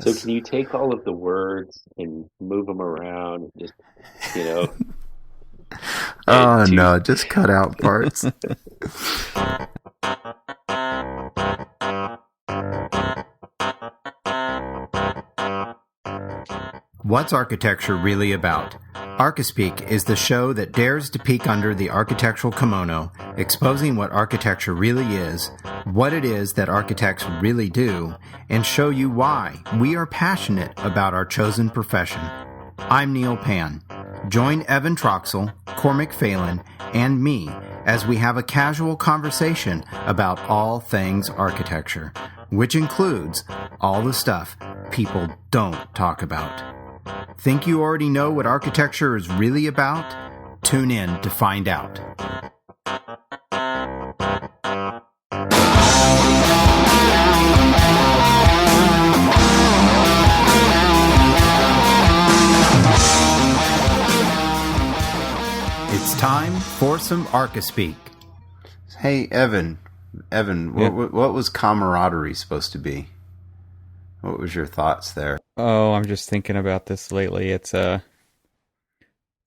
So can you take all of the words and move them around and just, you know, add Oh to? no, just cut out parts. What's architecture really about? Archispeak is the show that dares to peek under the architectural kimono, exposing what architecture really is, what it is that architects really do, and show you why we are passionate about our chosen profession. I'm Neil Pan. Join Evan Troxel, Cormac Phelan, and me as we have a casual conversation about all things architecture, which includes all the stuff people don't talk about. Think you already know what architecture is really about? Tune in to find out. It's time for some Archispeak. Hey, Evan. Yeah. What was camaraderie supposed to be? What was your thoughts there? Oh, I'm just thinking about this lately. It's the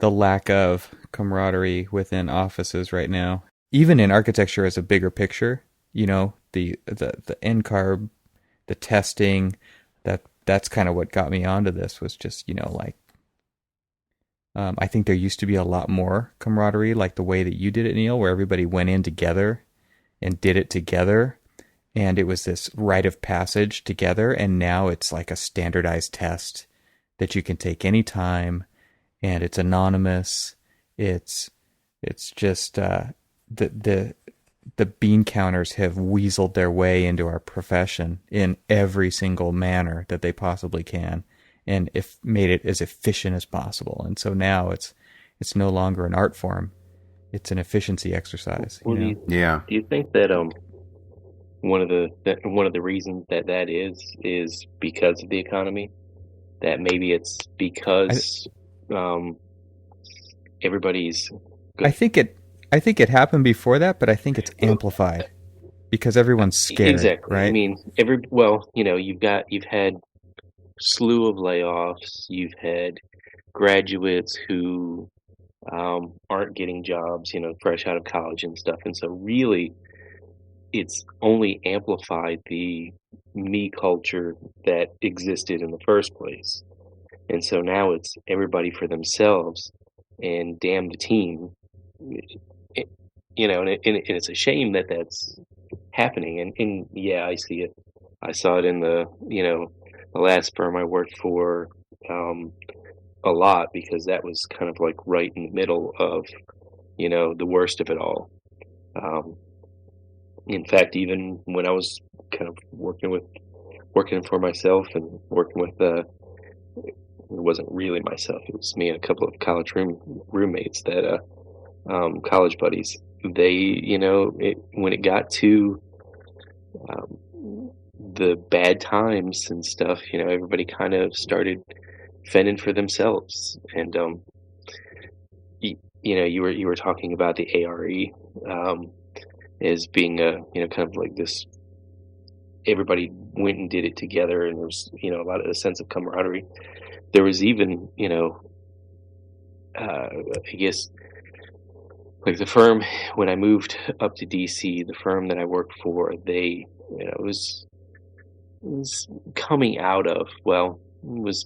lack of camaraderie within offices right now. Even in architecture as a bigger picture, you know, the NCARB, the testing, that's kind of what got me onto this was just, you know, like I think there used to be a lot more camaraderie, like the way that you did it, Neil, where everybody went in together and did it together. And it was this rite of passage together. And now it's like a standardized test that you can take anytime, and it's anonymous. It's just the bean counters have weaseled their way into our profession in every single manner that they possibly can, and if made it as efficient as possible. And so now it's no longer an art form; it's an efficiency exercise. Well, You know? do you think that one of the reasons that is because of the economy? That maybe it's because everybody's good. I think it happened before that, but I think it's amplified because everyone's scared, Exactly. right? I mean, you've had slew of layoffs. You've had graduates who aren't getting jobs, fresh out of college and stuff. And so really, it's only amplified the me culture that existed in the first place. And so now it's everybody for themselves and damn the team. And it's a shame that that's happening. And yeah, I see it. I saw it in the last firm I worked for a lot, because that was kind of like right in the middle of, the worst of it all. In fact, even when I was kind of working for myself and working with it wasn't really myself. It was me and a couple of college roommates that college buddies. They, when it got to the bad times and stuff, everybody kind of started fending for themselves. And you were talking about the ARE as being a kind of like this. Everybody went and did it together, and there was a lot of a sense of camaraderie. There was even I guess like the firm when I moved up to DC, the firm that I worked for, they it was coming out of, well, it was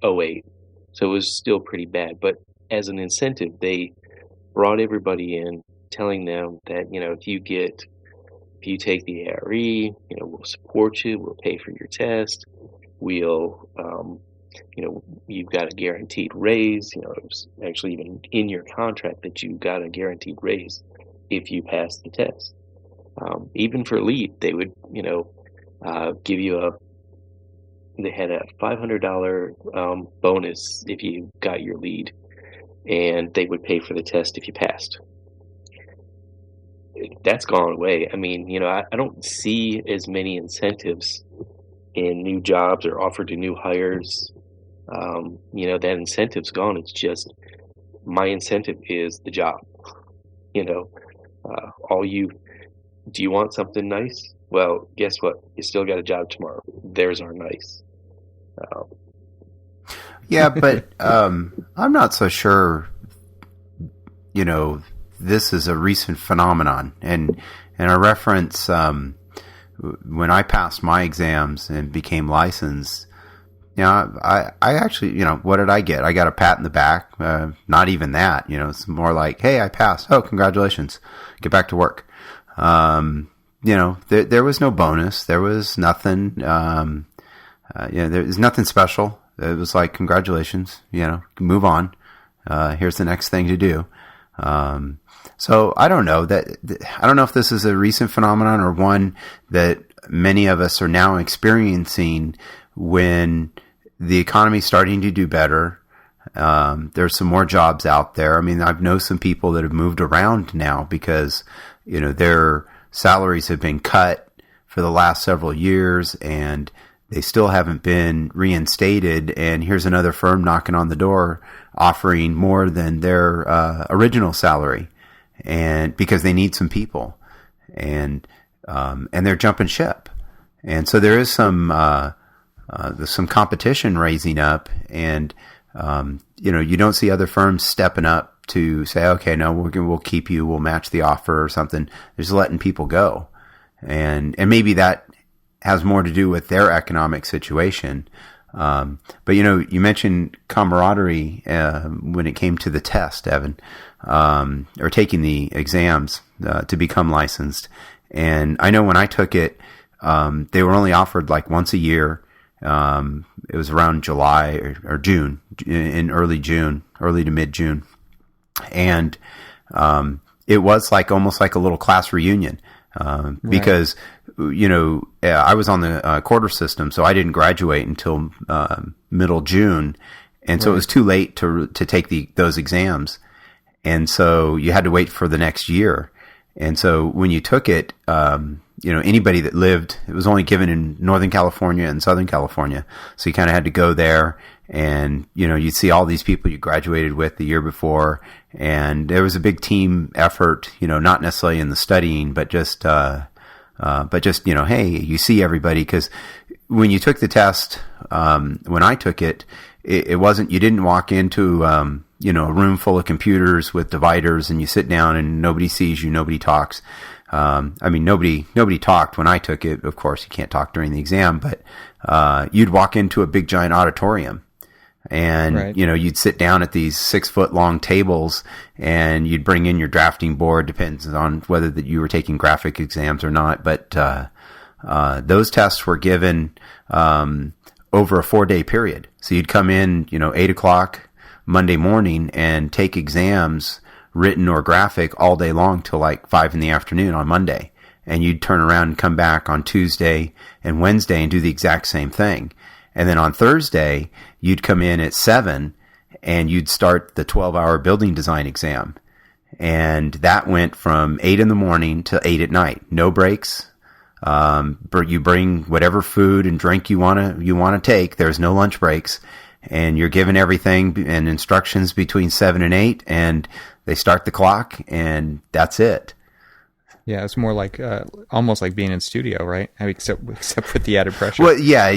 '08, so it was still pretty bad. But as an incentive, they brought everybody in, telling them that if you take the ARE, we'll support you, we'll pay for your test, we'll you've got a guaranteed raise. It was actually even in your contract that you got a guaranteed raise if you pass the test. Even for lead, they would give you they had a $500 bonus if you got your lead, and they would pay for the test if you passed. That's gone away. I mean, I don't see as many incentives in new jobs or offered to new hires. That incentive's gone. It's just my incentive is the job. All you Do you want something nice? Well, guess what? You still got a job tomorrow. There's our nice. Um, Yeah, but I'm not so sure. This is a recent phenomenon, and I reference when I passed my exams and became licensed. I actually, what did I get? I got a pat in the back. Not even that. It's more like, hey, I passed. Oh, congratulations. Get back to work. There was no bonus. There was nothing. There was nothing special. It was like, congratulations. Move on. Here's the next thing to do. So I don't know I don't know if this is a recent phenomenon or one that many of us are now experiencing when the economy's starting to do better. There's some more jobs out there. I mean, I've known some people that have moved around now because, their salaries have been cut for the last several years and they still haven't been reinstated. And here's another firm knocking on the door offering more than their original salary, and because they need some people, and they're jumping ship. And so there is some competition raising up, and you don't see other firms stepping up to say, okay, no, we'll keep you, we'll match the offer or something. They're just letting people go, and maybe that has more to do with their economic situation. But you mentioned camaraderie when it came to the test, Evan, or taking the exams to become licensed. And I know when I took it, they were only offered like once a year. It was around July or June, in early to mid June. And it was like almost like a little class reunion, because I was on the quarter system, so I didn't graduate until middle June, and so it was too late to take those exams, and so you had to wait for the next year. And so when you took it, anybody that lived, it was only given in Northern California and Southern California, so you kind of had to go there, and you'd see all these people you graduated with the year before, and there was a big team effort, not necessarily in the studying, but just hey, you see everybody, because when you took the test, when I took it, it wasn't, you didn't walk into, a room full of computers with dividers and you sit down and nobody sees you, nobody talks. Nobody talked when I took it. Of course, you can't talk during the exam, but, you'd walk into a big giant auditorium. And, right. You'd sit down at these 6-foot long tables and you'd bring in your drafting board, depends on whether that you were taking graphic exams or not. But, those tests were given, over a 4-day period. So you'd come in, 8 o'clock Monday morning and take exams, written or graphic, all day long till like 5 in the afternoon on Monday. And you'd turn around and come back on Tuesday and Wednesday and do the exact same thing. And then on Thursday, you'd come in at 7 and you'd start the 12-hour building design exam. And that went from 8 in the morning to 8 at night. No breaks. You bring whatever food and drink you want to take. There's no lunch breaks. And you're given everything and instructions between 7 and 8, and they start the clock, and that's it. Yeah, it's more like almost like being in studio, right? I mean, except with the added pressure. Well, yeah,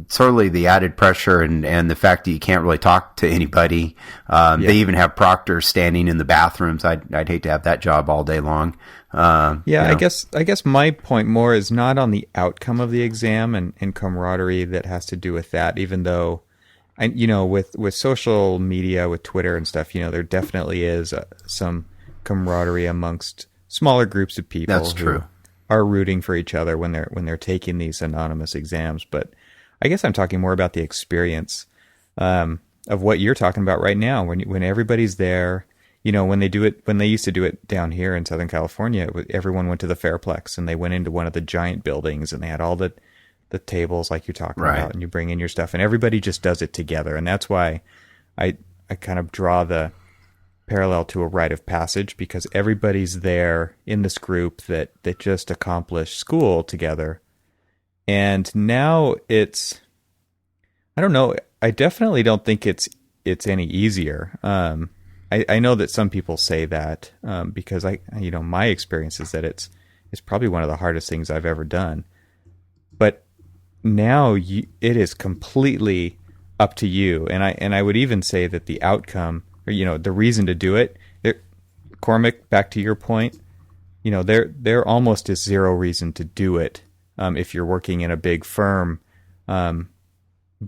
certainly the added pressure and the fact that you can't really talk to anybody. They even have proctors standing in the bathrooms. I'd hate to have that job all day long. I guess my point more is not on the outcome of the exam and camaraderie that has to do with that. Even though, with social media, with Twitter and stuff, there definitely is some camaraderie amongst smaller groups of people. That's true. Who are rooting for each other when they're taking these anonymous exams. But I guess I'm talking more about the experience of what you're talking about right now. When everybody's there, when they used to do it down here in Southern California, everyone went to the Fairplex and they went into one of the giant buildings and they had all the tables like you're talking right. about, and you bring in your stuff and everybody just does it together. And that's why I kind of draw the parallel to a rite of passage, because everybody's there in this group that just accomplished school together. And now I don't know, I definitely don't think it's any easier. I know that some people say that, because my experience is that it's is probably one of the hardest things I've ever done. But now it is completely up to you. And I would even say that the outcome, or, the reason to do it, Cormac, back to your point, there almost is zero reason to do it if you're working in a big firm,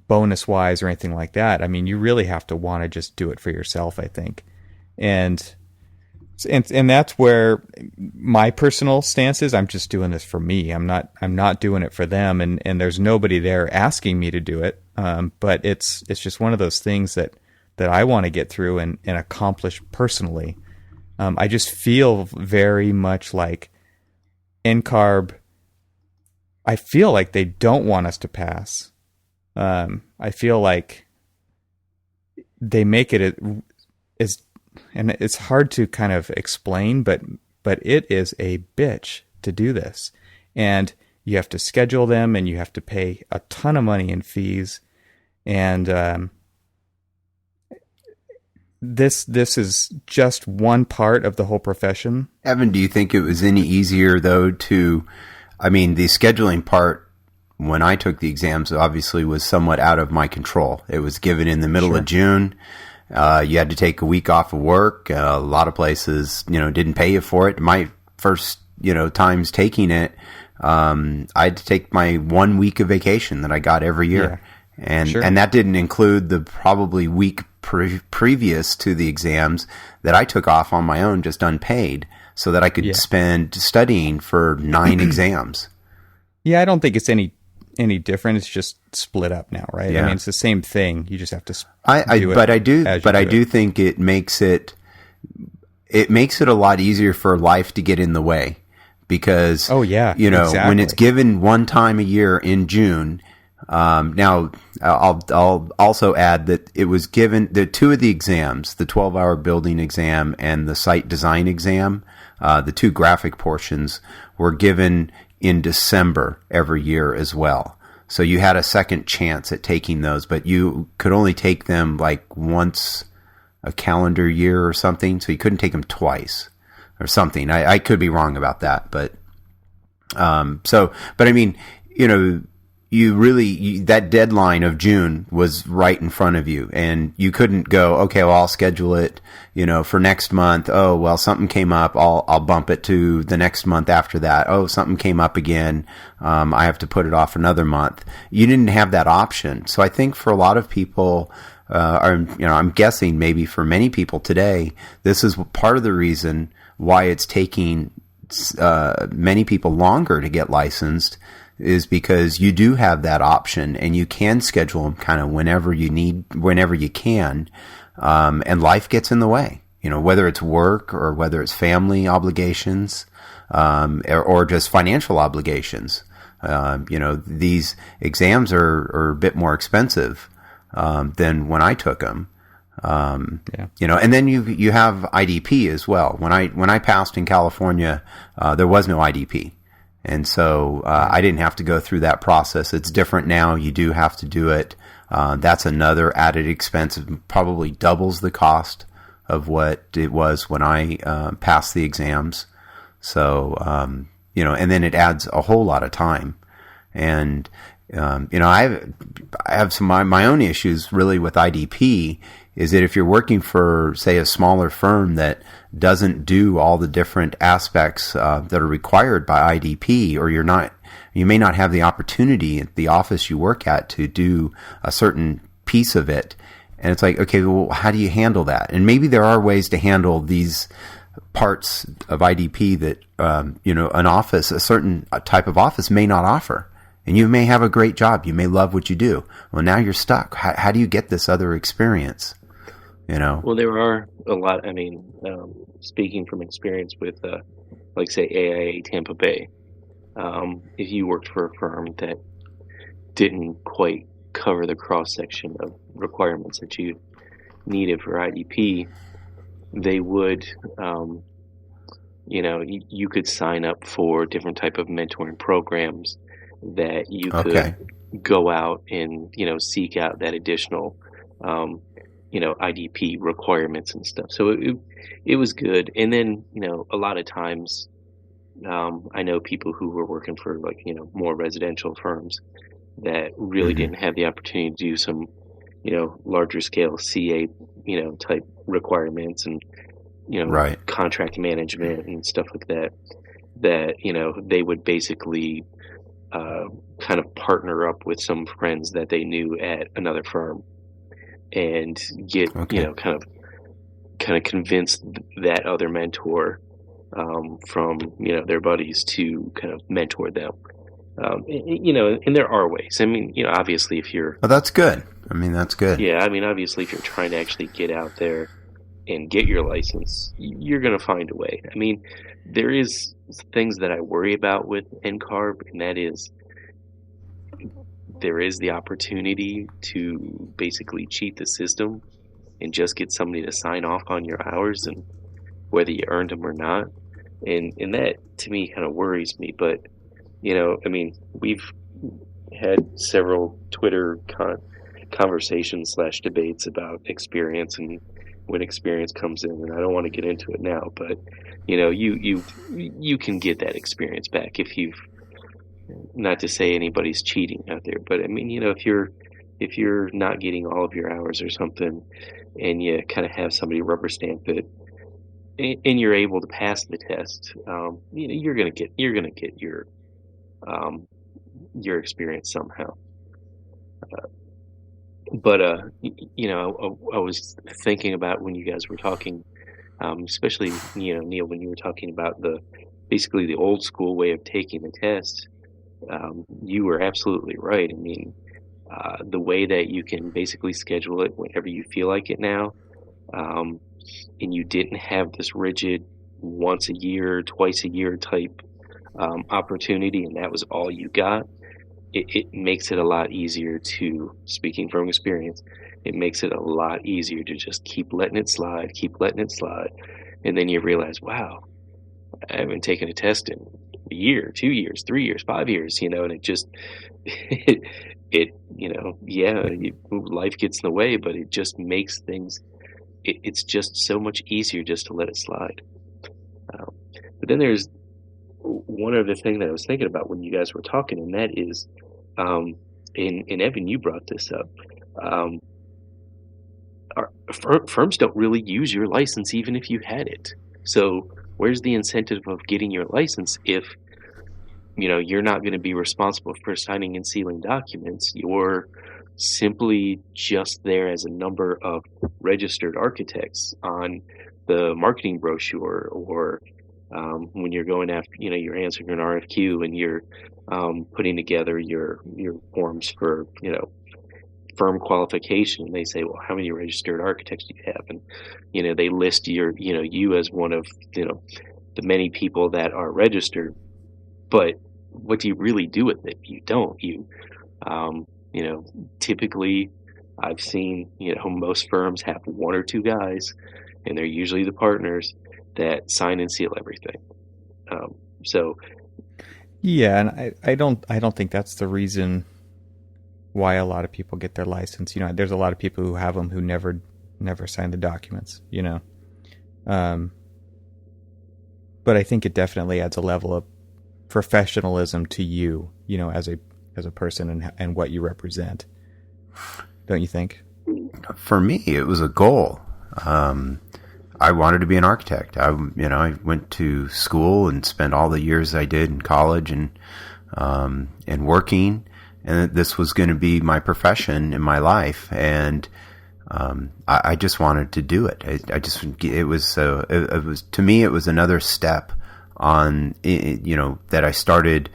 bonus wise or anything like that. I mean, you really have to want to just do it for yourself, I think. And that's where my personal stance is. I'm just doing this for me. I'm not doing it for them. And there's nobody there asking me to do it. But it's just one of those things that I want to get through and accomplish personally. I just feel very much like NCARB. I feel like they don't want us to pass. I feel like they make it as, and it's hard to kind of explain, but it is a bitch to do this. And you have to schedule them, and you have to pay a ton of money in fees. And this is just one part of the whole profession. Evan, do you think it was any easier, though, the scheduling part, when I took the exams, obviously was somewhat out of my control. It was given in the middle of June. You had to take a week off of work. A lot of places, didn't pay you for it. My first, times taking it, I had to take my 1 week of vacation that I got every year. Yeah. And that didn't include the probably week previous to the exams that I took off on my own, just unpaid, so that I could spend studying for 9 exams. Yeah, I don't think it's any different. It's just split up now, right? Yeah. I mean, it's the same thing. You just have to I do think it makes it a lot easier for life to get in the way, because exactly. When it's given one time a year in June. Now I'll also add that it was given the 2 of the exams, the 12-hour building exam and the site design exam, the 2 graphic portions were given in December every year as well. So you had a second chance at taking those, but you could only take them like once a calendar year or something. So you couldn't take them twice or something. I could be wrong about that, but I mean, that deadline of June was right in front of you, and you couldn't go, okay, well, I'll schedule it, for next month. Oh, well, something came up. I'll bump it to the next month after that. Oh, something came up again. I have to put it off another month. You didn't have that option. So I think for a lot of people, I'm guessing maybe for many people today, this is part of the reason why it's taking many people longer to get licensed, is because you do have that option, and you can schedule them kind of whenever you can, and life gets in the way, whether it's work or whether it's family obligations, or just financial obligations. These exams are a bit more expensive than when I took them. And then you have IDP as well. When I passed in California, there was no IDP. And so I didn't have to go through that process. It's different now. You do have to do it. That's another added expense. It probably doubles the cost of what it was when I passed the exams. So, and then it adds a whole lot of time. And, I have some my own issues really with IDP, is that if you're working for, say, a smaller firm that doesn't do all the different aspects that are required by IDP, or you may not have the opportunity at the office you work at to do a certain piece of it. And it's like, okay, well, how do you handle that? And maybe there are ways to handle these parts of IDP that, an office, a certain type of office may not offer. And you may have a great job. You may love what you do. Well, now you're stuck. How do you get this other experience? Well, there are a lot. I mean, speaking from experience with, like, say, AIA Tampa Bay, if you worked for a firm that didn't quite cover the cross-section of requirements that you needed for IDP, they would, you could sign up for different type of mentoring programs that you could go out and, seek out that additional, IDP requirements and stuff. So it was good. And then, a lot of times I know people who were working for more residential firms that really didn't have the opportunity to do some, larger scale CA, type requirements and, Right. contract management and stuff like that, that, they would basically kind of partner up with some friends that they knew at another firm and get, Okay. kind of convince that other mentor from, their buddies to kind of mentor them. And there are ways. I mean, obviously if you're, Well, that's good. I mean, that's good. yeah, I mean, obviously if you're trying to actually get out there and get your license, you're going to find a way. I mean, there is things that I worry about with NCARB, and that is there is the opportunity to basically cheat the system and just get somebody to sign off on your hours and whether you earned them or not. And that to me kind of worries me. But, I mean, we've had several Twitter conversations / debates about experience and when experience comes in, and I don't want to get into it now, but you can get that experience back if you've, not to say anybody's cheating out there, but I mean, if you're not getting all of your hours or something and you kind of have somebody rubber stamp it and you're able to pass the test, you're going to get your experience somehow. But I was thinking about when you guys were talking, especially Neil, when you were talking about basically the old school way of taking the test. You were absolutely right. I mean, the way that you can basically schedule it whenever you feel like it now, and you didn't have this rigid once a year, twice a year type opportunity, and that was all you got. It makes it a lot easier to, speaking from experience, it makes it a lot easier to just keep letting it slide, and then you realize, wow, I haven't taken a test in a year, 2 years, 3 years, 5 years, and it just, life gets in the way, but it just makes things, it's just so much easier just to let it slide. But then there's one other thing that I was thinking about when you guys were talking, and that is, and Evan, you brought this up, firms don't really use your license even if you had it. So where's the incentive of getting your license if you're not going to be responsible for signing and sealing documents? You're simply just there as a number of registered architects on the marketing brochure, or when you're going after, you're answering an RFQ and you're putting together your forms for, firm qualification. They say, well, how many registered architects do you have? And, they list you as one of, the many people that are registered. But what do you really do with it? You don't. Typically I've seen, most firms have one or two guys, and they're usually the partners that sign and seal everything. Yeah, and I don't think that's the reason why a lot of people get their license. There's a lot of people who have them who never sign the documents. But I think it definitely adds a level of professionalism to you, as a person and what you represent. Don't you think? For me, it was a goal. I wanted to be an architect. I went to school and spent all the years I did in college and working, and this was going to be my profession in my life. And I just wanted to do it. It was to me, it was another step on, that I started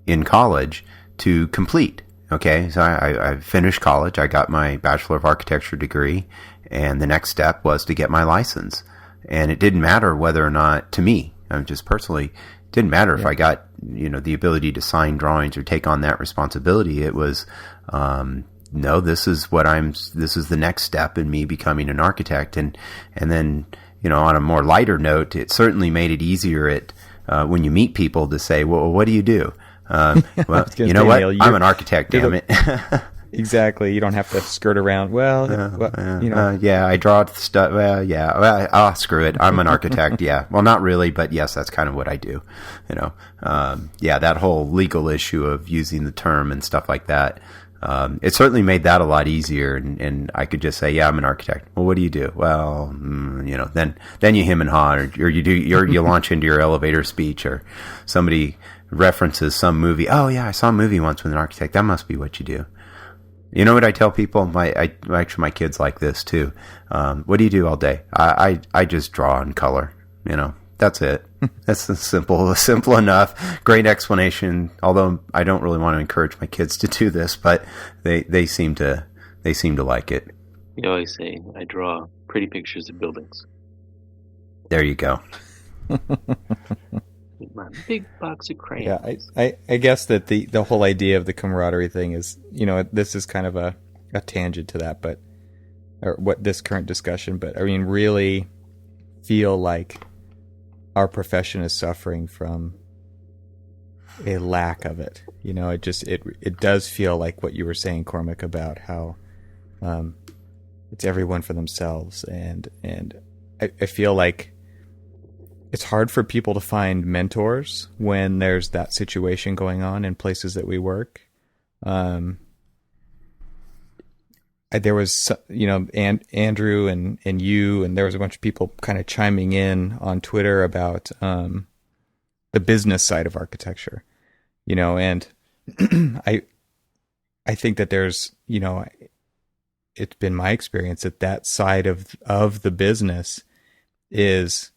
in college to complete. Okay. So I finished college. I got my Bachelor of Architecture degree, and the next step was to get my license. And it didn't matter whether or not, to me, just personally, it didn't matter if I got, the ability to sign drawings or take on that responsibility. It was, no, this is the next step in me becoming an architect. And then, on a more lighter note, it certainly made it easier when you meet people to say, well, what do you do? Well, you know what? I'm an architect, damn it. Exactly. You don't have to skirt around. Well, yeah, I draw stuff. Well, yeah, well, screw it. I'm an architect. Yeah, well, not really, but yes, that's kind of what I do. Yeah, that whole legal issue of using the term and stuff like that. It certainly made that a lot easier, and I could just say, yeah, I'm an architect. Well, what do you do? Well, then you hem and haw, or you launch into your elevator speech, or somebody references some movie. Oh yeah, I saw a movie once with an architect. That must be what you do. You know what I tell people? Actually, my kids like this too. What do you do all day? I just draw and color. That's it. That's simple enough. Great explanation. Although I don't really want to encourage my kids to do this, but they seem to like it. You always say, I draw pretty pictures of buildings. There you go. My big box of crayons. Yeah, I guess that the whole idea of the camaraderie thing is, this is kind of a tangent to that, or what this current discussion, but I mean, really feel like our profession is suffering from a lack of it. It does feel like what you were saying, Cormac, about how it's everyone for themselves, and I feel like it's hard for people to find mentors when there's that situation going on in places that we work. There was, Andrew and you, and there was a bunch of people kind of chiming in on Twitter about the business side of architecture, and I think that there's, it's been my experience that side of the business is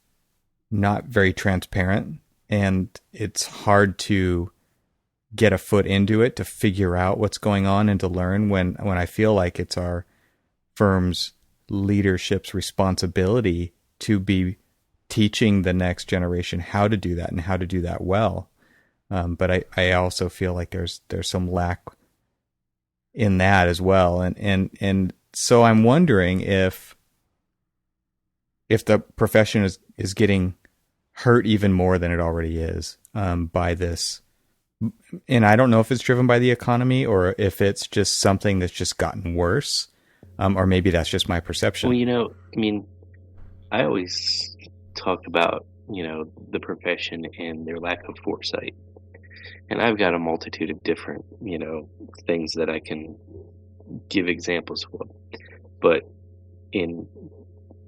not very transparent, and it's hard to get a foot into it to figure out what's going on and to learn when I feel like it's our firm's leadership's responsibility to be teaching the next generation how to do that and how to do that well. But I also feel like there's some lack in that as well. And so I'm wondering if the profession is getting hurt even more than it already is by this. And I don't know if it's driven by the economy or if it's just something that's just gotten worse, or maybe that's just my perception. Well, I always talk about, the profession and their lack of foresight. And I've got a multitude of different, things that I can give examples of. But in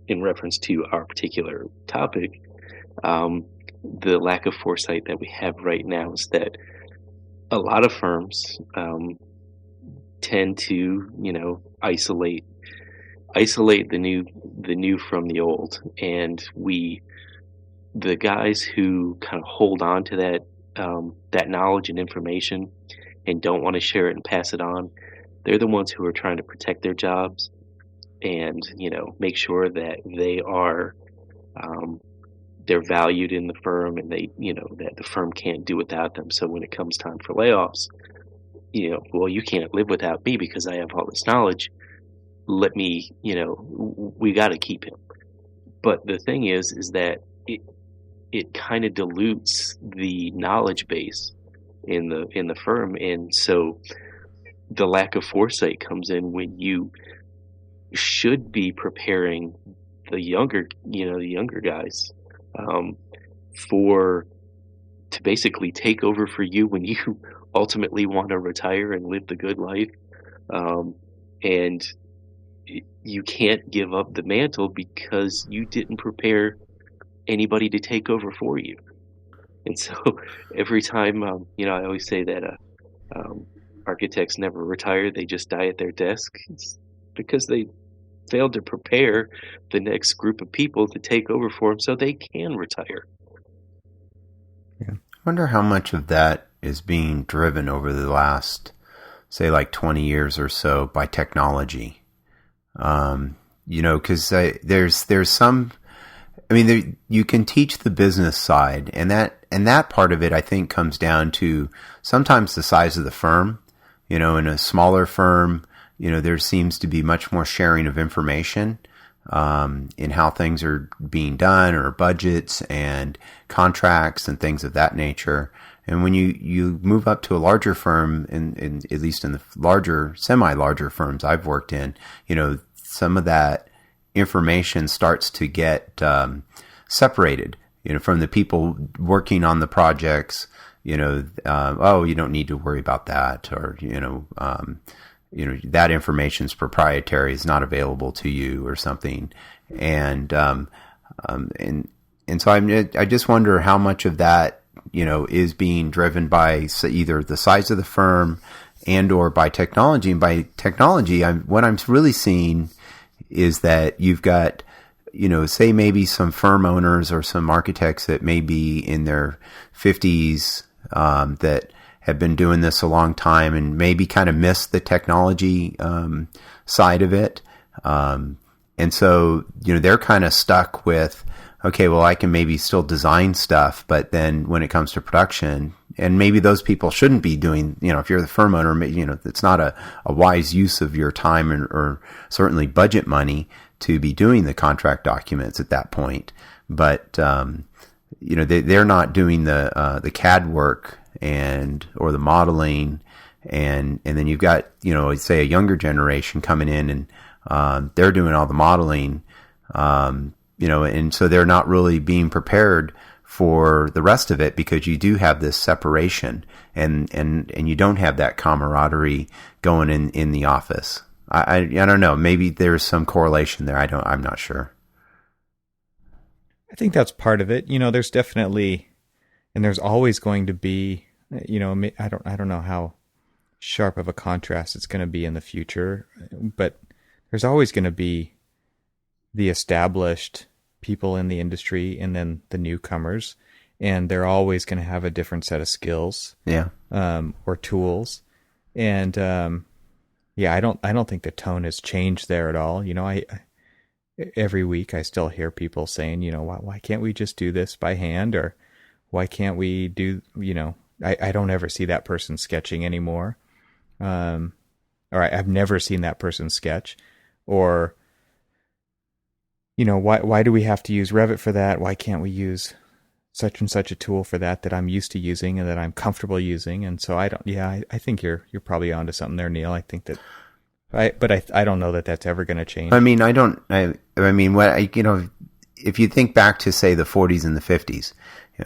reference to our particular topic, the lack of foresight that we have right now is that a lot of firms tend to, isolate the new from the old, and the guys who kind of hold on to that knowledge and information and don't want to share it and pass it on, they're the ones who are trying to protect their jobs and make sure that they are they're valued in the firm, and they that the firm can't do without them. So when it comes time for layoffs, well, you can't live without me because I have all this knowledge. Let me, we got to keep him. But the thing is that it kind of dilutes the knowledge base in the firm, and so the lack of foresight comes in when you should be preparing the younger guys to basically take over for you when you ultimately want to retire and live the good life, and you can't give up the mantle because you didn't prepare anybody to take over for you. And so every time, I always say that architects never retire; they just die at their desk. It's because they failed to prepare the next group of people to take over for them so they can retire. Yeah. I wonder how much of that is being driven over the last, say, like 20 years or so by technology. Because there's some, you can teach the business side, and that part of it, I think, comes down to sometimes the size of the firm. In a smaller firm, there seems to be much more sharing of information in how things are being done, or budgets and contracts and things of that nature. And when you move up to a larger firm, and at least in the larger, semi-larger firms I've worked in, some of that information starts to get separated, from the people working on the projects. Oh, you don't need to worry about that, or that information's proprietary, is not available to you, or something. And so I just wonder how much of that is being driven by either the size of the firm and or by technology. And by technology, what I'm really seeing is that you've got, say maybe some firm owners or some architects that may be in their 50s that have been doing this a long time and maybe kind of missed the technology side of it. And so, they're kind of stuck with, okay, well, I can maybe still design stuff, but then when it comes to production, and maybe those people shouldn't be doing, if you're the firm owner, it's not a wise use of your time or certainly budget money to be doing the contract documents at that point. But, they're not doing the CAD work or the modeling. And then you've got, say a younger generation coming in and they're doing all the modeling, and so they're not really being prepared for the rest of it, because you do have this separation and you don't have that camaraderie going in the office. I don't know. Maybe there's some correlation there. I'm not sure. I think that's part of it. There's definitely, and there's always going to be, I don't know how sharp of a contrast it's going to be in the future, but there's always going to be the established people in the industry and then the newcomers, and they're always going to have a different set of skills, or tools. And I don't think the tone has changed there at all. Every week I still hear people saying, why can't we just do this by hand, or why can't we do, I don't ever see that person sketching anymore. Or I've never seen that person sketch, or why do we have to use Revit for that? Why can't we use such and such a tool for that I'm used to using and that I'm comfortable using? And so I think you're probably onto something there, Neil. I think that, I don't know that that's ever going to change. I mean, if you think back to, say, the 40s and the 50s,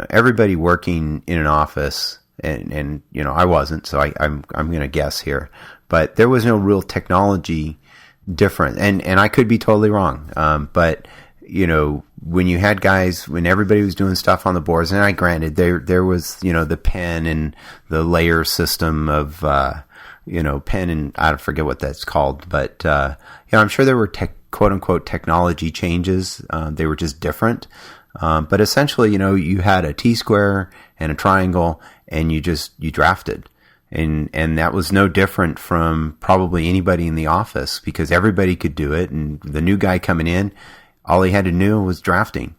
everybody working in an office, and I wasn't, so I'm going to guess here, but there was no real technology different, and I could be totally wrong, but when you had guys, when everybody was doing stuff on the boards, and granted there was the pen and the layer system of pen, and I forget what that's called, but I'm sure there were quote unquote technology changes. They were just different, but essentially you had a T-square and a triangle, and you drafted. And that was no different from probably anybody in the office, because everybody could do it. And the new guy coming in, all he had to know was drafting.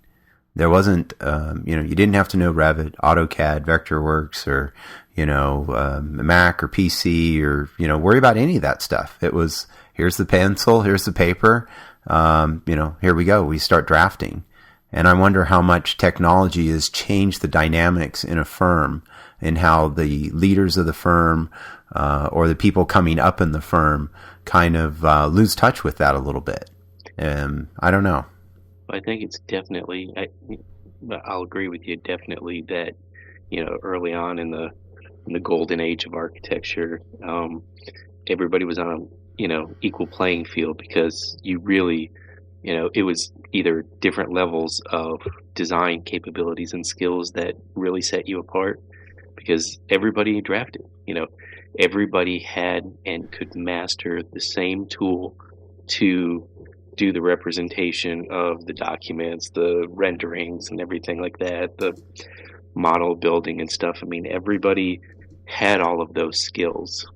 There wasn't, you didn't have to know Revit, AutoCAD, Vectorworks, or, Mac or PC, or, worry about any of that stuff. It was, here's the pencil, here's the paper, here we go. We start drafting. And I wonder how much technology has changed the dynamics in a firm, and how the leaders of the firm, or the people coming up in the firm, kind of lose touch with that a little bit. I don't know. I think it's definitely, I'll agree with you, definitely that, early on in the golden age of architecture, everybody was on, equal playing field, because you really, it was either different levels of design capabilities and skills that really set you apart, because everybody drafted, everybody had and could master the same tool to do the representation of the documents, the renderings and everything like that, the model building and stuff. I mean, everybody had all of those skills.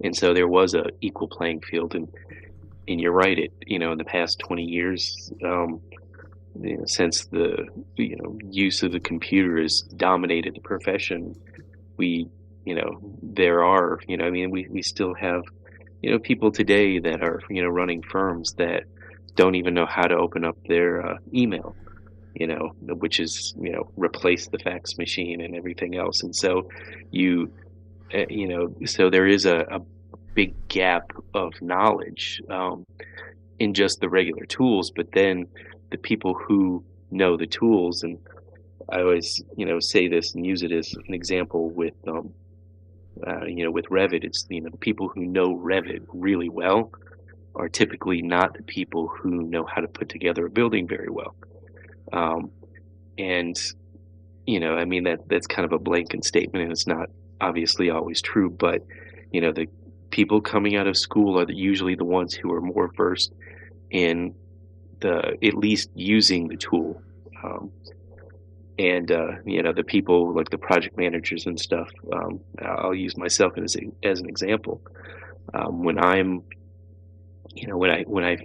And so there was a equal playing field, and you're right, in the past 20 years, since the use of the computer has dominated the profession, there are, we still have, people today that are, running firms that don't even know how to open up their email. which is, replace the fax machine and everything else. And so you, so there is a big gap of knowledge in just the regular tools, but then the people who know the tools, and I always, say this and use it as an example with, with Revit. It's, the people who know Revit really well are typically not the people who know how to put together a building very well. And, I mean, that's kind of a blanket statement, and it's not obviously always true, but, the people coming out of school are usually the ones who are more versed in at least using the tool. And the people like the project managers and stuff, I'll use myself as an example. When I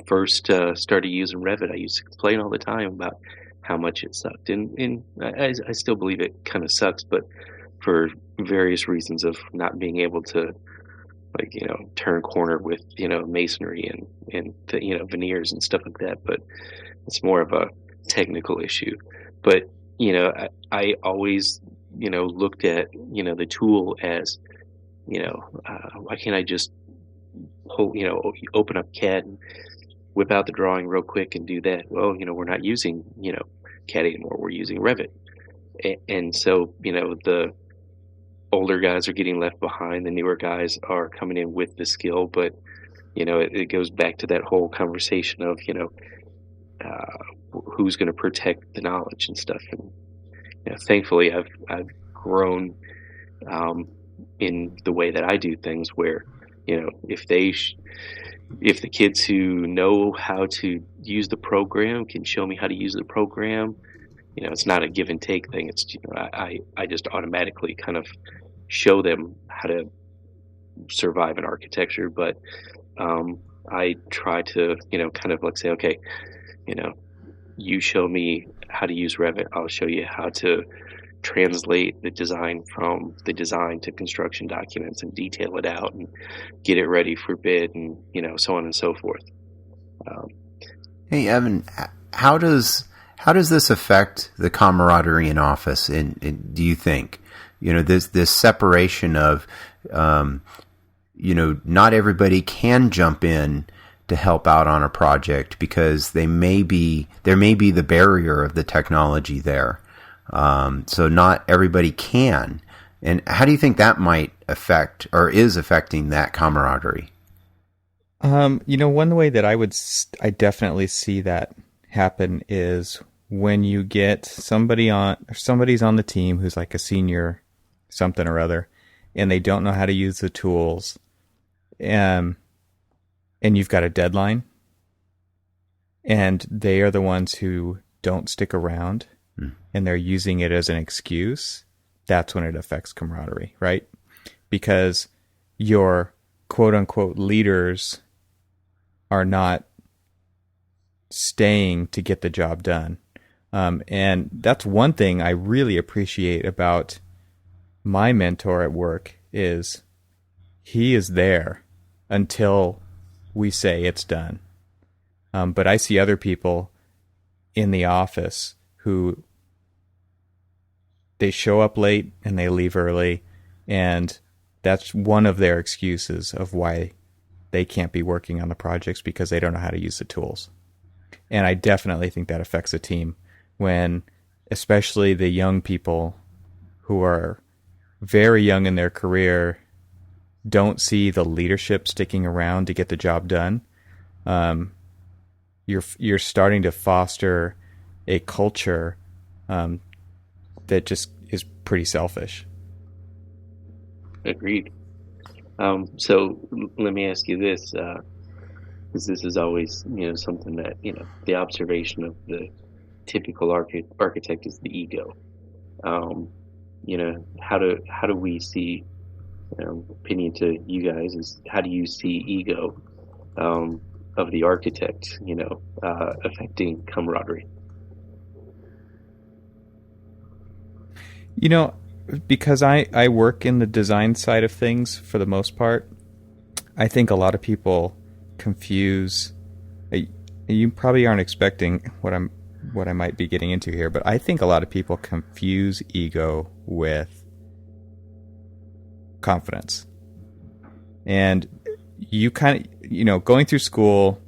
first started using Revit, I used to complain all the time about how much it sucked, and I still believe it kind of sucks, but for various reasons of not being able to, turn corner with masonry and veneers and stuff like that. But it's more of a technical issue. But I always looked at the tool as why can't I just open up CAD and whip out the drawing real quick and do that? Well, we're not using CAD anymore. We're using Revit, and so the older guys are getting left behind. The newer guys are coming in with the skill, but it goes back to that whole conversation of who's going to protect the knowledge and stuff. And thankfully, I've grown in the way that I do things, where if the kids who know how to use the program can show me how to use the program, it's not a give and take thing. It's I just automatically kind of show them how to survive in architecture, but I try to kind of like say, okay, you show me how to use Revit, I'll show you how to translate the design from the design to construction documents and detail it out and get it ready for bid, and so on and so forth. Hey Evan, how does this affect the camaraderie in office? And do you think this separation of not everybody can jump in to help out on a project because there may be the barrier of the technology there. So not everybody can. And how do you think that might affect or is affecting that camaraderie? One way that I definitely see that happen is when you get somebody's on the team who's like a senior something or other, and they don't know how to use the tools, and you've got a deadline, and they are the ones who don't stick around, and they're using it as an excuse. That's when it affects camaraderie, right? Because your quote-unquote leaders are not staying to get the job done. And that's one thing I really appreciate about my mentor at work is he is there until we say it's done. But I see other people in the office who they show up late and they leave early, and that's one of their excuses of why they can't be working on the projects, because they don't know how to use the tools. And I definitely think that affects a team when, especially the young people who are very young in their career, don't see the leadership sticking around to get the job done. You're starting to foster a culture that just is pretty selfish. Agreed. So let me ask you this, because this is always, something that, the observation of the typical architect is the ego. How do we see, opinion to you guys is, how do you see ego of the architect, affecting camaraderie? Because I work in the design side of things for the most part, I think a lot of people confuse. You probably aren't expecting what I'm what I might be getting into here, but I think a lot of people confuse ego with confidence. And you kind of, going through school,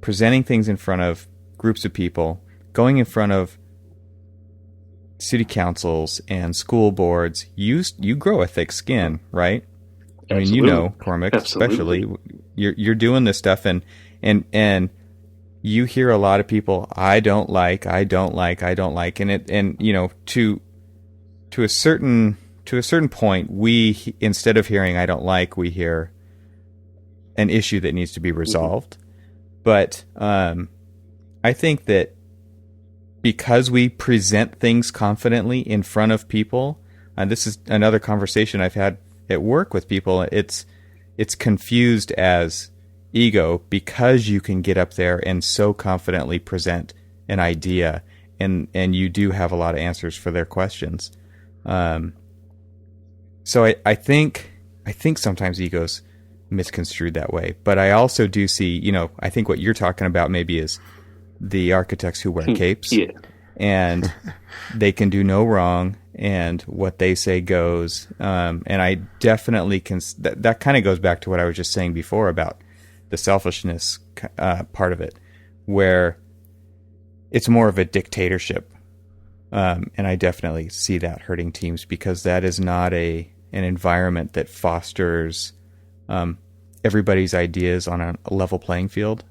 presenting things in front of groups of people, going in front of city councils and school boards, you grow a thick skin, right? Absolutely. I mean, Cormac, Absolutely. especially, you're doing this stuff, and you hear a lot of people, I don't like, and to a certain point, we, instead of hearing I don't like, we hear an issue that needs to be resolved. But I think that because we present things confidently in front of people, and this is another conversation I've had at work with people, it's confused as ego because you can get up there and so confidently present an idea, and you do have a lot of answers for their questions. So I think sometimes ego's misconstrued that way, but I also do see, I think what you're talking about maybe is the architects who wear capes, Yeah. and they can do no wrong, and what they say goes. And I definitely can. That kind of goes back to what I was just saying before about the selfishness part of it, where it's more of a dictatorship. And I definitely see that hurting teams, because that is not an environment that fosters everybody's ideas on a level playing field.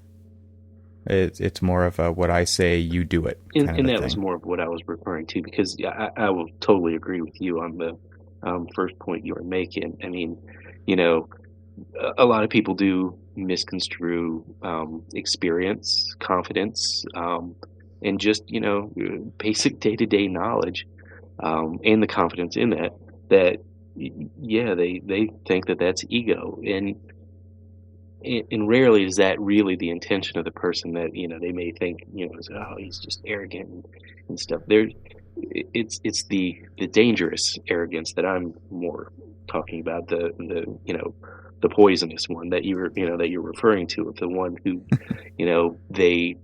It's more of a what I say, you do it. And that was more of what I was referring to, because I will totally agree with you on the first point you were making. I mean, a lot of people do misconstrue experience, confidence, and just, basic day-to-day knowledge, and the confidence in that, they think that that's ego. And rarely is that really the intention of the person that, they may think, he's just arrogant and stuff. It's the dangerous arrogance that I'm more talking about, the poisonous one that you're referring to, of the one who, they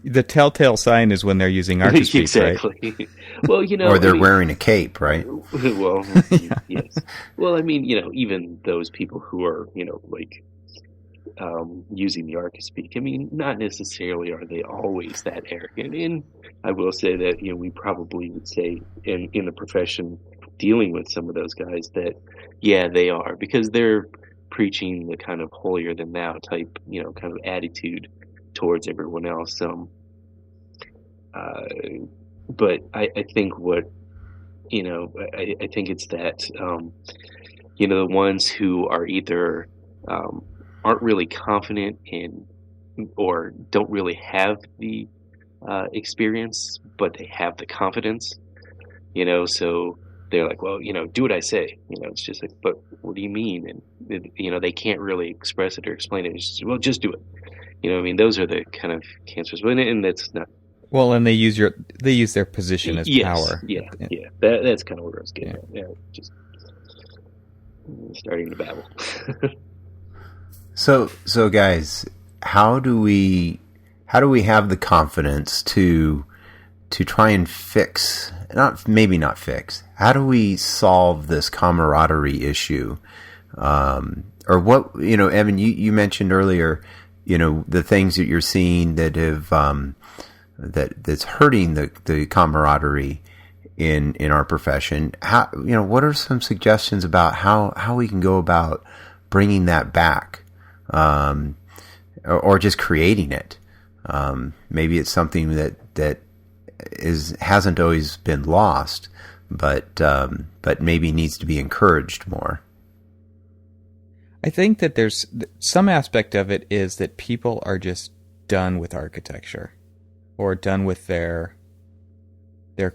the telltale sign is when they're using Archispeak, exactly. Right? Well, or they're wearing a cape, right? Well, yes. Well, I mean, even those people who are, using the Archispeak, I mean, not necessarily are they always that arrogant. And I will say that, we probably would say in the profession dealing with some of those guys that, yeah, they are, because they're preaching the kind of holier than thou type, kind of attitude towards everyone else. But I think what, I think it's that, the ones who are either aren't really confident in, or don't really have the experience, but they have the confidence, so they're like, well, do what I say. It's just like, but what do you mean? And, they can't really express it or explain it. It's just, well, just do it. Those are the kind of cancers. And that's not. Well, and they use their position as power. Yeah. That's kind of where I was getting at. Yeah, just starting to babble. So guys, how do we have the confidence to try and fix, not fix, how do we solve this camaraderie issue? Or what, Evan, you mentioned earlier, the things that you're seeing that have, that's hurting the camaraderie in our profession. How, what are some suggestions about how we can go about bringing that back, or just creating it? Maybe it's something that hasn't always been lost, but maybe needs to be encouraged more. I think that there's some aspect of it is that people are just done with architecture, or done with their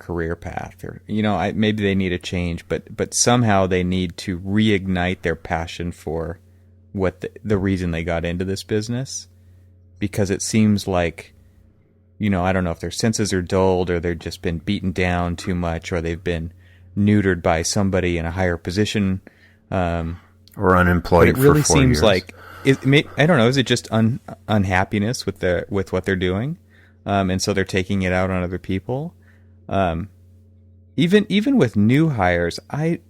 career path, or maybe they need a change, but somehow they need to reignite their passion for what the reason they got into this business, because it seems like, I don't know if their senses are dulled, or they've just been beaten down too much, or they've been neutered by somebody in a higher position, or unemployed. But it really for 4 seems years. like I don't know. Is it just unhappiness with what they're doing, and so they're taking it out on other people? Um, even with new hires, I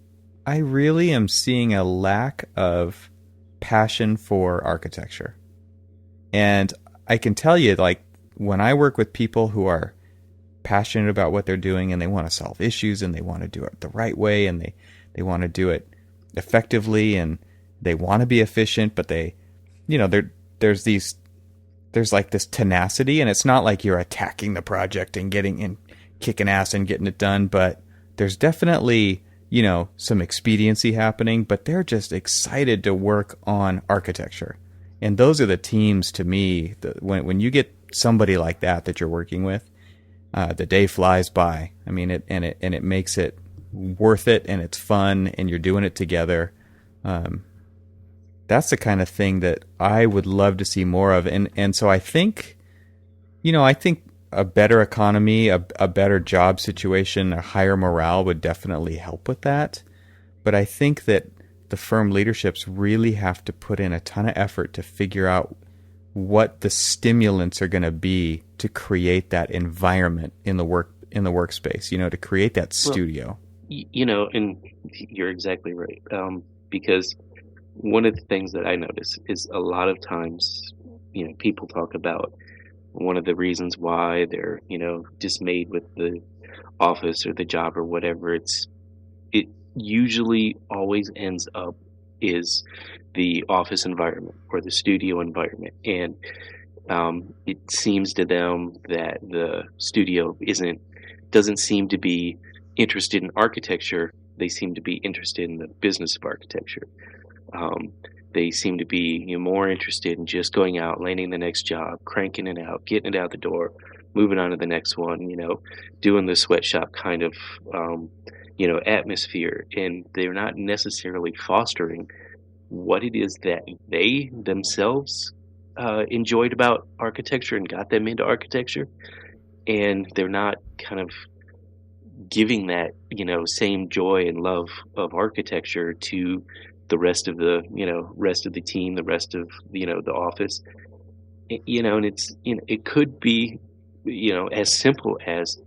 really am seeing a lack of passion for architecture, and I can tell you, like, when I work with people who are passionate about what they're doing and they want to solve issues and they want to do it the right way and they want to do it effectively and they want to be efficient, but they, there's like this tenacity, and it's not like you're attacking the project and getting in, kicking ass and getting it done, but there's definitely, some expediency happening, but they're just excited to work on architecture. And those are the teams to me, when you get somebody like that you're working with, the day flies by. I mean, it makes it worth it, and it's fun, and you're doing it together. That's the kind of thing that I would love to see more of. And so I think a better economy, a better job situation, a higher morale would definitely help with that. But I think that the firm leaderships really have to put in a ton of effort to figure out what the stimulants are going to be to create that environment in the workspace, to create that studio. And you're exactly right. Because one of the things that I notice is a lot of times, people talk about one of the reasons why they're, dismayed with the office or the job or whatever. It usually always ends up is the office environment or the studio environment. And it seems to them that the studio doesn't seem to be interested in architecture. They seem to be interested in the business of architecture. They seem to be more interested in just going out, landing the next job, cranking it out, getting it out the door, moving on to the next one, doing the sweatshop kind of, atmosphere. And they're not necessarily fostering what it is that they themselves enjoyed about architecture and got them into architecture. And they're not kind of giving that, same joy and love of architecture to the rest of the team, the rest of, the office, and it could be, as simple as,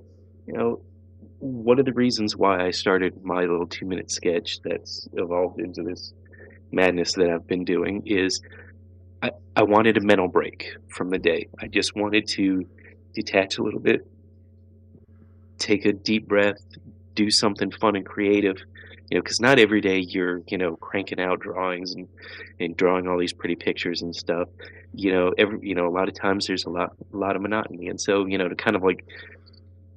one of the reasons why I started my little 2-minute sketch that's evolved into this madness that I've been doing is I wanted a mental break from the day. I just wanted to detach a little bit, take a deep breath, do something fun and creative, because not every day you're, cranking out drawings and drawing all these pretty pictures and stuff. A lot of times there's a lot of monotony. And so, to kind of like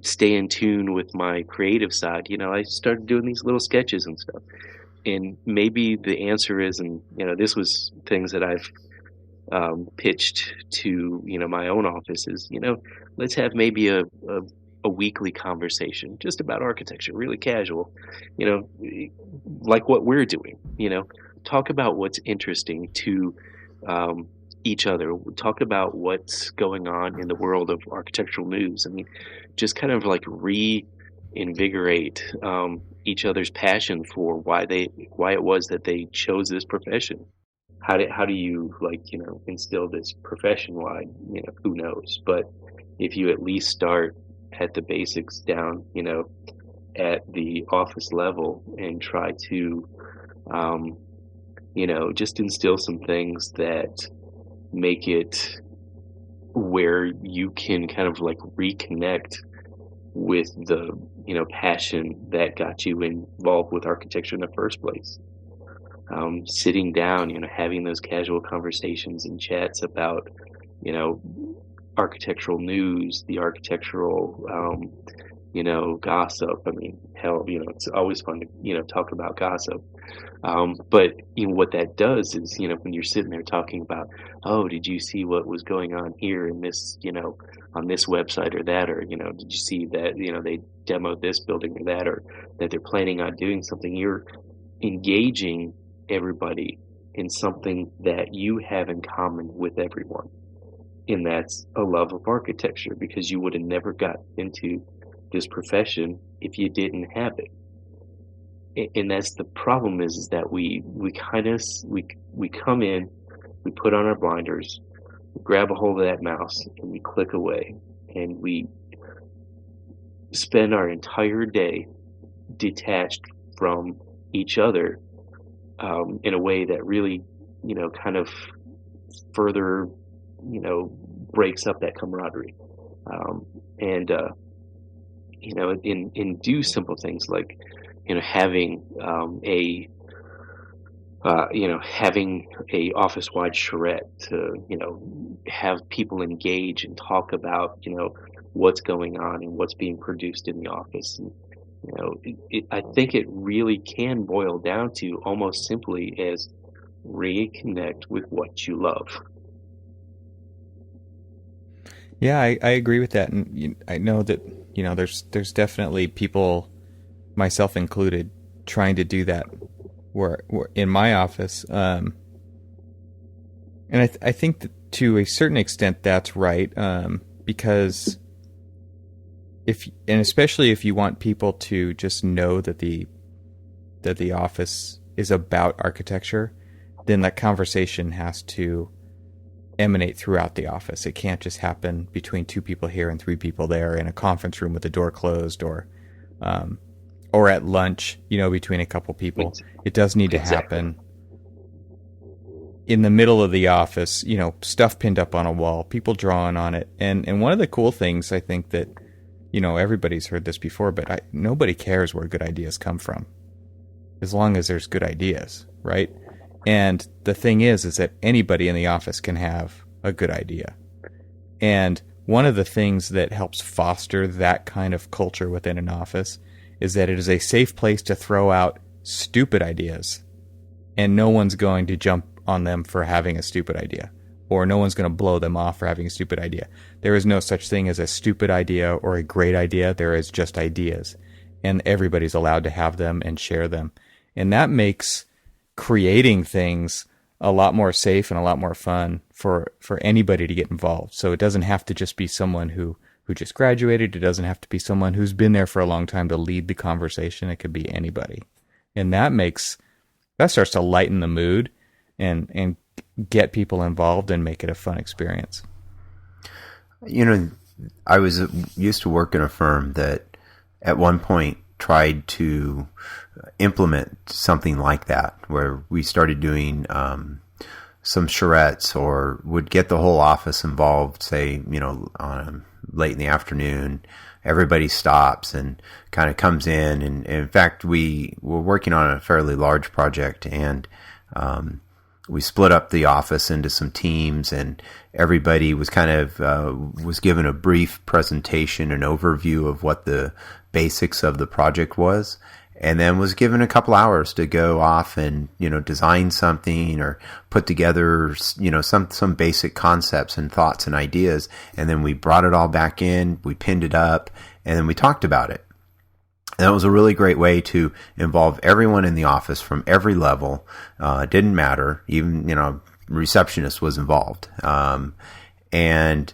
stay in tune with my creative side, I started doing these little sketches and stuff. And maybe the answer is, and, this was things that I've pitched to, my own office is, let's have maybe a weekly conversation just about architecture, really casual, like what we're doing, talk about what's interesting to each other, talk about what's going on in the world of architectural news. I mean, just kind of like reinvigorate each other's passion for why it was that they chose this profession. How do you instill this profession wide, who knows, but if you at least start at the basics down, at the office level and try to, just instill some things that make it where you can kind of like reconnect with the, passion that got you involved with architecture in the first place. Sitting down, having those casual conversations and chats about, architectural news, the architectural, gossip. I mean, hell, it's always fun to, talk about gossip. But, what that does is, when you're sitting there talking about, oh, did you see what was going on here in this, on this website or that, or, did you see that, they demoed this building or that, or that they're planning on doing something, you're engaging everybody in something that you have in common with everyone. And that's a love of architecture, because you would have never got into this profession if you didn't have it. And that's the problem is that we come in, we put on our blinders, we grab a hold of that mouse, and we click away. And we spend our entire day detached from each other in a way that really, kind of further, breaks up that camaraderie. And do simple things like, having having a office-wide charrette to, have people engage and talk about, what's going on and what's being produced in the office. And, I think it really can boil down to almost simply as reconnect with what you love. Yeah, I agree with that, and I know that there's definitely people, myself included, trying to do that. Where in my office, and I think that to a certain extent that's right, because especially if you want people to just know that the office is about architecture, then that conversation has to emanate throughout the office. It can't just happen between 2 people here and 3 people there in a conference room with the door closed, or at lunch, between a couple people. It does need to happen in the middle of the office, stuff pinned up on a wall, people drawing on it. And one of the cool things, I think that, everybody's heard this before, but nobody cares where good ideas come from, as long as there's good ideas, right? And the thing is that anybody in the office can have a good idea. And one of the things that helps foster that kind of culture within an office is that it is a safe place to throw out stupid ideas, and no one's going to jump on them for having a stupid idea, or no one's going to blow them off for having a stupid idea. There is no such thing as a stupid idea or a great idea. There is just ideas, and everybody's allowed to have them and share them. And that makes creating things a lot more safe and a lot more fun for anybody to get involved. So it doesn't have to just be someone who just graduated. It doesn't have to be someone who's been there for a long time to lead the conversation. It could be anybody. And that starts to lighten the mood and get people involved and make it a fun experience. I was used to work in a firm that at one point tried to implement something like that, where we started doing some charrettes, or would get the whole office involved, say, on late in the afternoon. Everybody stops and kind of comes in. And in fact, we were working on a fairly large project, and we split up the office into some teams, and everybody was kind of was given a brief presentation, an overview of what the basics of the project was, and then was given a couple hours to go off and design something or put together some basic concepts and thoughts and ideas. And then we brought it all back in, we pinned it up, and then we talked about it. And that was a really great way to involve everyone in the office from every level. Didn't matter, even receptionist was involved, and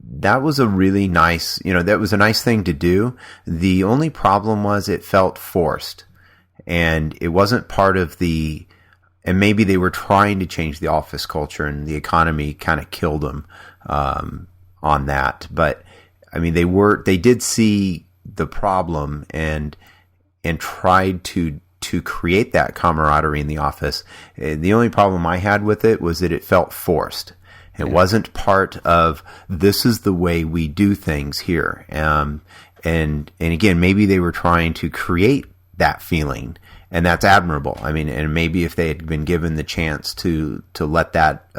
that was a really nice, that was a nice thing to do. The only problem was it felt forced, and it wasn't part of and maybe they were trying to change the office culture, and the economy kind of killed them on that. But I mean, they did see the problem and tried to create that camaraderie in the office. The only problem I had with it was that it felt forced. It wasn't part of, this is the way we do things here. And again, maybe they were trying to create that feeling, and that's admirable. I mean, and maybe if they had been given the chance to let that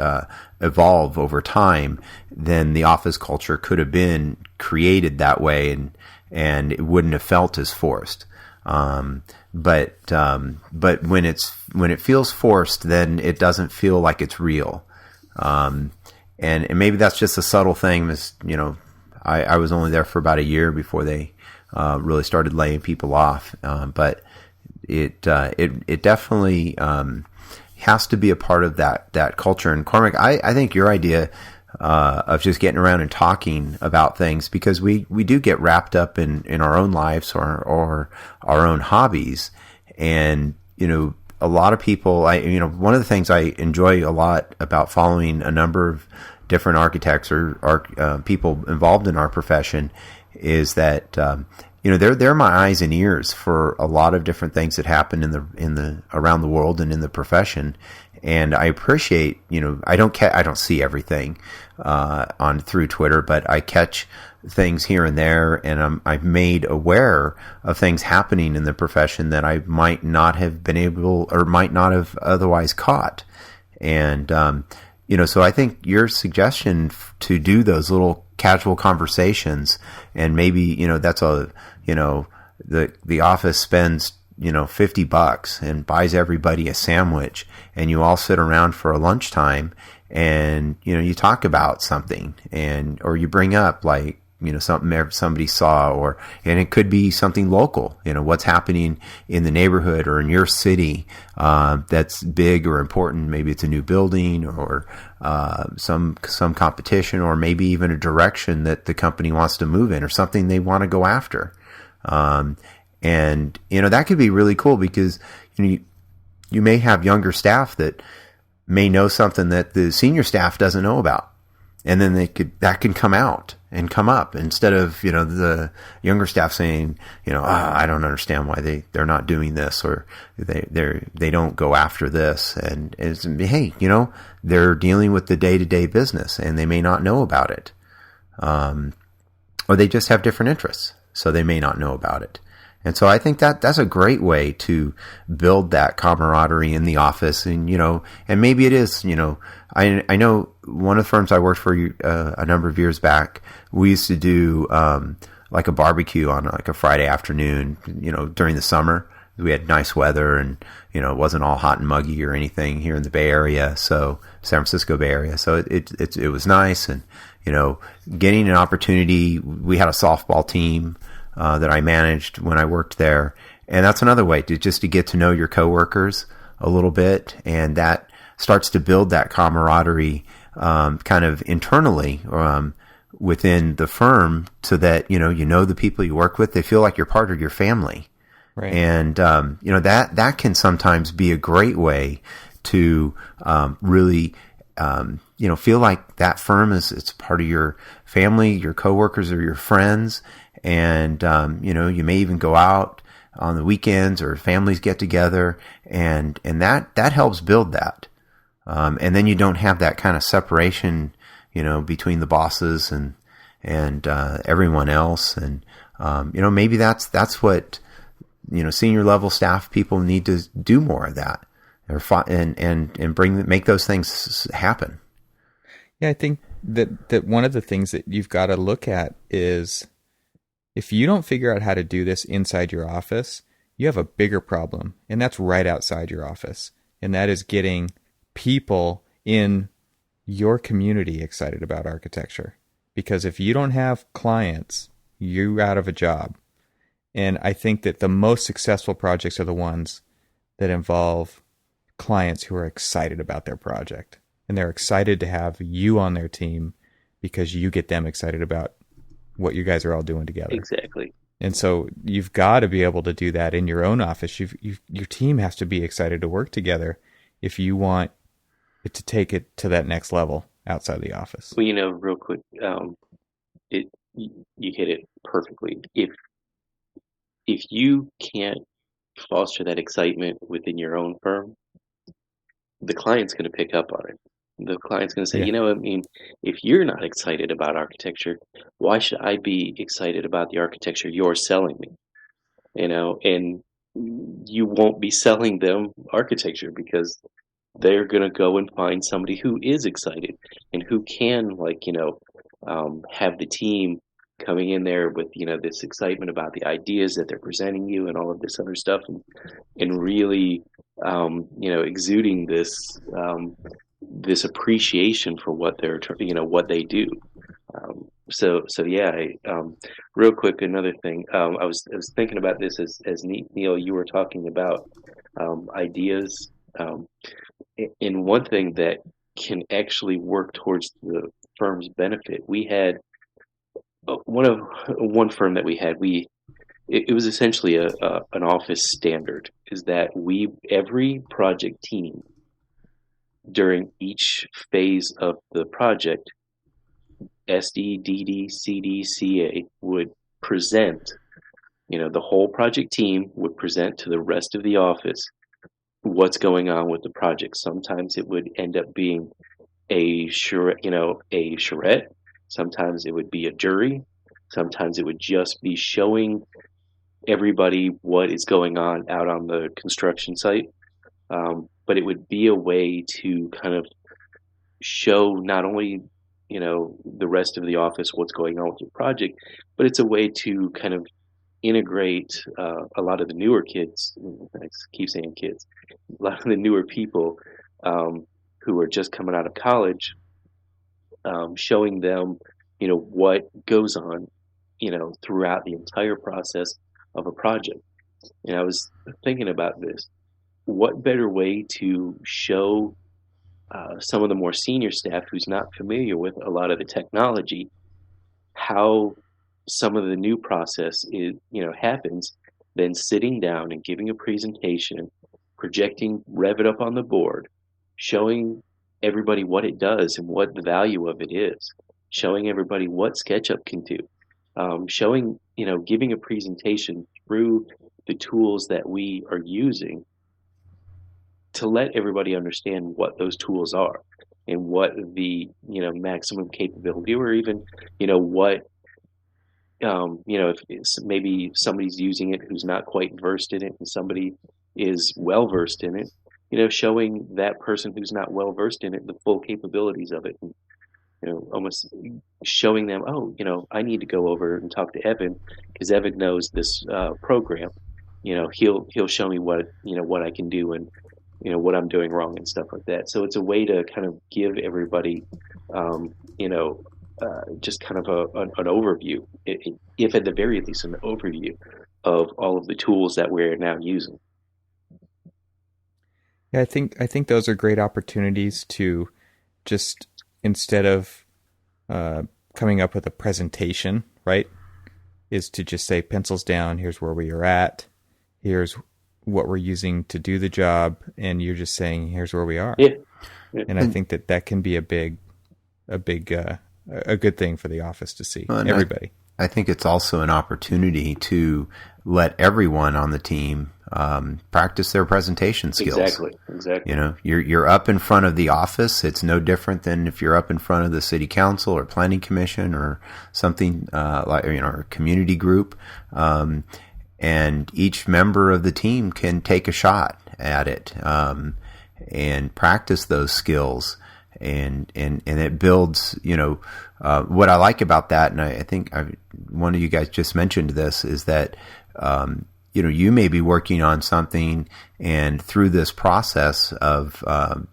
evolve over time, then the office culture could have been created that way, and it wouldn't have felt as forced. But when it feels forced, then it doesn't feel like it's real. And maybe that's just a subtle thing. I was only there for about a year before they really started laying people off. But it definitely has to be a part of that culture. And Cormac, I think your idea of just getting around and talking about things, because we do get wrapped up in our own lives or our own hobbies, and a lot of people, one of the things I enjoy a lot about following a number of different architects or people involved in our profession is that, they're my eyes and ears for a lot of different things that happen in the around the world and in the profession. And I appreciate, I don't see everything on through Twitter, but I catch things here and there, and I'm made aware of things happening in the profession that I might not have been able or might not have otherwise caught. And so I think your suggestion to do those little casual conversations, and maybe that's the office spends $50 and buys everybody a sandwich, and you all sit around for a lunchtime, and you talk about something, or you bring up like something somebody saw, and it could be something local, what's happening in the neighborhood or in your city that's big or important. Maybe it's a new building or some competition, or maybe even a direction that the company wants to move in or something they want to go after. And that could be really cool because you may have younger staff that may know something that the senior staff doesn't know about. And then that can come out and come up instead of, the younger staff saying, I don't understand why they're not doing this, or they don't go after this. And it's, hey, they're dealing with the day-to-day business and they may not know about it. Or they just have different interests, so they may not know about it. And so I think that's a great way to build that camaraderie in the office. And, and maybe it is, I know one of the firms I worked for a number of years back, we used to do like a barbecue on like a Friday afternoon, during the summer. We had nice weather, and, it wasn't all hot and muggy or anything here in the Bay Area. So San Francisco Bay Area. So it was nice. And, getting an opportunity, we had a softball team that I managed when I worked there. And that's another way to get to know your coworkers a little bit. And that starts to build that camaraderie, kind of internally, within the firm, so that, the people you work with, they feel like you're part of your family. Right. And, that can sometimes be a great way to, really, feel like that firm it's part of your family, your coworkers or your friends. And, you may even go out on the weekends, or families get together, and that helps build that. And then you don't have that kind of separation, between the bosses and everyone else. And, maybe that's what, senior level staff people need to do more of that, and make those things happen. Yeah, I think that one of the things that you've got to look at is, if you don't figure out how to do this inside your office, you have a bigger problem, and that's right outside your office. And that is getting people in your community excited about architecture. Because if you don't have clients, you're out of a job. And I think that the most successful projects are the ones that involve clients who are excited about their project. And they're excited to have you on their team because you get them excited about what you guys are all doing together. Exactly. And so you've got to be able to do that in your own office. Your team has to be excited to work together if you want it to take it to that next level outside the office. Well, real quick, you hit it perfectly. If you can't foster that excitement within your own firm, the client's going to pick up on it. The client's going to say, if you're not excited about architecture, why should I be excited about the architecture you're selling me? And you won't be selling them architecture because they're going to go and find somebody who is excited and who can, have the team coming in there with, this excitement about the ideas that they're presenting you and all of this other stuff, and really, exuding this appreciation for what they're, what they do. So yeah. Real quick, another thing. I was thinking about this as Neil, you were talking about ideas, and one thing that can actually work towards the firm's benefit. We had one firm that we had. it was essentially an office standard, is that every project team during each phase of the project, SD, DD, CD, CA would present, the whole project team would present to the rest of the office what's going on with the project. Sometimes it would end up being a charrette. Sometimes it would be a jury. Sometimes it would just be showing everybody what is going on out on the construction site. But it would be a way to kind of show not only, the rest of the office what's going on with your project, but it's a way to kind of integrate a lot of the newer kids. I keep saying kids. A lot of the newer people who are just coming out of college, showing them, what goes on, throughout the entire process of a project. And I was thinking about this. What better way to show some of the more senior staff who's not familiar with a lot of the technology how some of the new process happens than sitting down and giving a presentation, projecting Revit up on the board, showing everybody what it does and what the value of it is, showing everybody what SketchUp can do, showing, giving a presentation through the tools that we are using to let everybody understand what those tools are and what the, maximum capability, or even, what, if maybe somebody's using it who's not quite versed in it and somebody is well versed in it, showing that person who's not well versed in it the full capabilities of it, and almost showing them, I need to go over and talk to Evan because Evan knows this program. He'll show me what I can do and what I'm doing wrong and stuff like that. So it's a way to kind of give everybody just kind of an overview, if at the very least an overview of all of the tools that we're now using. Yeah, I think those are great opportunities to just, instead of coming up with a presentation, right, is to just say, pencils down, here's where we are at, here's what we're using to do the job, and you're just saying, here's where we are. Yeah. And I think that can be a good thing for the office to see, everybody. I think it's also an opportunity to let everyone on the team practice their presentation skills. Exactly. You're up in front of the office. It's no different than if you're up in front of the city council or planning commission or something like a community group. And each member of the team can take a shot at it and practice those skills. And it builds, what I like about that, and I think one of you guys just mentioned this, is that, you may be working on something, and through this process of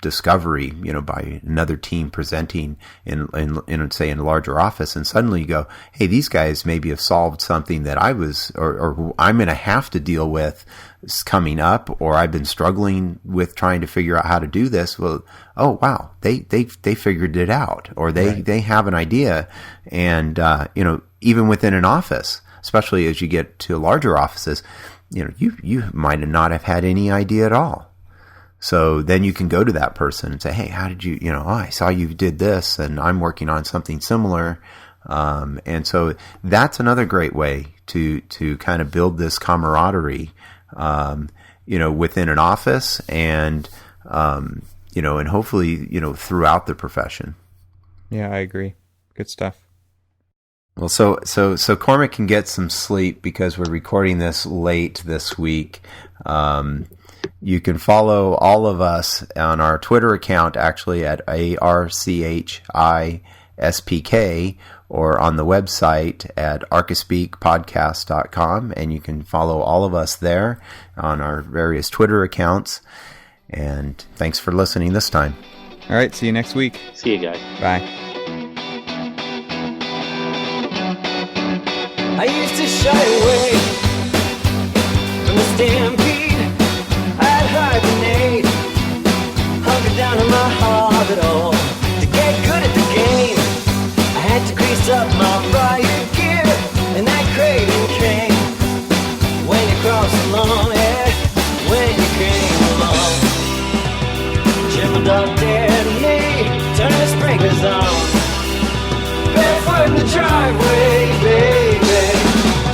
discovery, by another team presenting in say in a larger office, and suddenly you go, hey, these guys maybe have solved something that I was, or I'm going to have to deal with coming up, or I've been struggling with trying to figure out how to do this. Well, oh wow, they figured it out, or they have an idea, and even within an office, especially as you get to larger offices, you might not have had any idea at all. So then you can go to that person and say, hey, how did you, I saw you did this and I'm working on something similar. And so that's another great way to kind of build this camaraderie, within an office and, and hopefully, throughout the profession. Yeah, I agree. Good stuff. Well, so Cormac can get some sleep because we're recording this late this week. You can follow all of us on our Twitter account, actually at ARCHISPK, or on the website at archispeakpodcast.com, and you can follow all of us there on our various Twitter accounts. And thanks for listening this time. All right, see you next week. See you guys. Bye. I used to shy away from the stampede. I'd hibernate, hunker down in my heart at all. To get good at the game, I had to grease up my riot gear, and that craving came Jim and Dog dared me, turn the sprinklers on. Barefoot in the driveway, baby.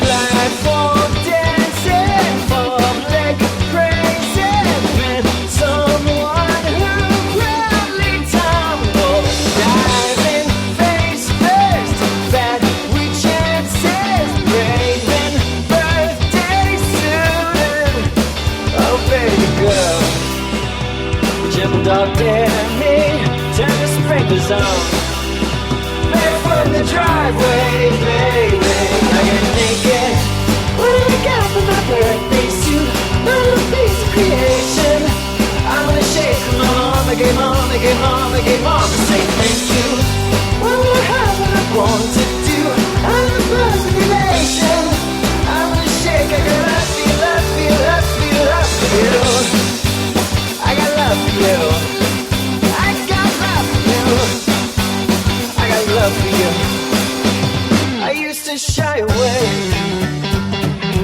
Platform dancing, public praising, with someone who proudly tumbled, diving face first, fat with chances, braving birthday soon. Oh baby girl, Jim and Dog dare me, turn the sprinklers on. Barefoot in the driveway, baby. I get naked. What do I got for my birthday suit? My little piece of creation. I'm gonna shake my mama, gay mama, gay mama, gay mama, say thank you. What will I have what I want to do? I'm the buzz of relation. I'm gonna shake, I got love for you, love for you, love for you, love for you. I got love for you. I got love for you. I got love for you. I used to shy away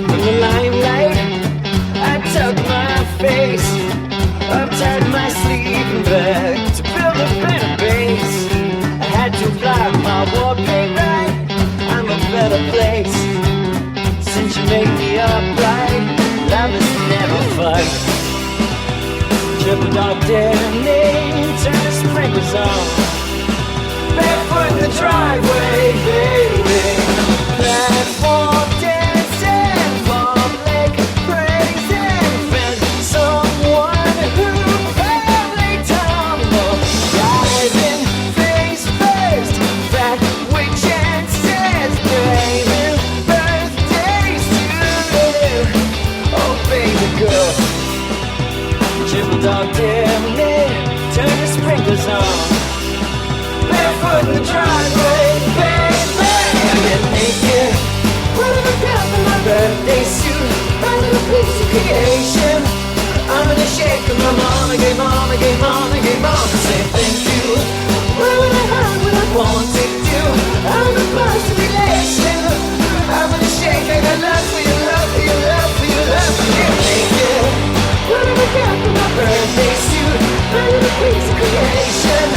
from the limelight. I tucked my face, uptied my sleeping bag to build a better base. I had to fly my war paint right. I'm a better place since you made me upright. Love is never fight. Triple dog dare me, turn the sprinklers on. Barefoot in the driveway, baby. Platform dancing, public praising, with someone who proudly tumbled, diving face first, fat with chances, braving birthday soon. Oh baby girl, Triple dog dare me, turn the sprinklers on. Barefoot in the driveway, baby. I get naked. What have I got for my birthday suit? My little piece of creation. I'm gonna shake my mama, gay mama, gay mama, gay mama, say thank you. What will I have what I want to do? I'm a buzz of relation. I'm gonna shake, I got love for you, love for you, love for you, love for you. Naked. What have I got for my birthday suit? My little piece of creation.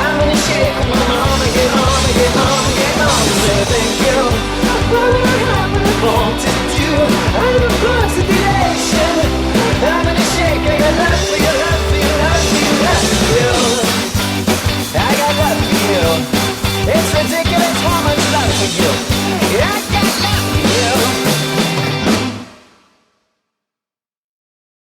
I'm gonna shake my mama, get mama, get mama.